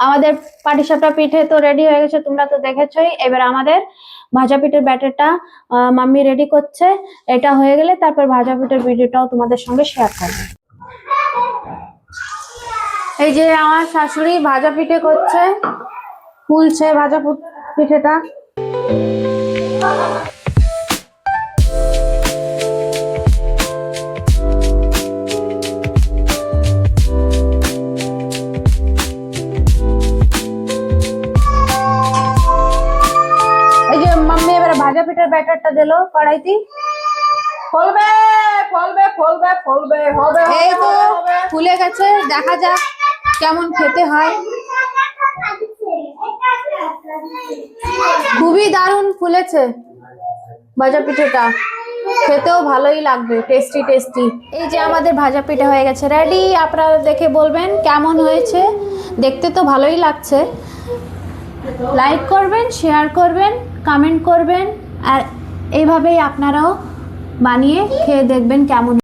আমাদের পাটিসাপটা পিঠে তো রেডি হয়ে গেছে, তোমরা তো দেখেছোই। এবার আমাদের ভাজা পিঠের ব্যাটারটা মাম্মি রেডি করছে। এটা হয়ে গেলে তারপর ভাজা পিঠের ভিডিওটাও তোমাদের সঙ্গে শেয়ার করবো। এই যে আমার শাশুড়ি ভাজা পিঠে করছে, ফুলছে ভাজা পিঠেটা। এই যে মাম্মি এবার ভাজা পিঠের ব্যাটারটা দিল কড়াইতে। ফলবে ফলবে ফলবে ফলবে হবে। এই তো ফুলে গেছে, দেখা যাক কেমন খেতে হয়। খুবই দারুণ ফুলেছে ভাজা পিঠেটা, খেতেও ভালোই লাগবে, টেস্টি টেস্টি। এই যে আমাদের ভাজা পিঠে হয়ে গেছে রেডি। আপনারা দেখে বলবেন কেমন হয়েছে। দেখতে তো ভালোই লাগছে। লাইক করবেন, শেয়ার করবেন, কমেন্ট করবেন, আর এইভাবেই আপনারাও বানিয়ে খেয়ে দেখবেন কেমন।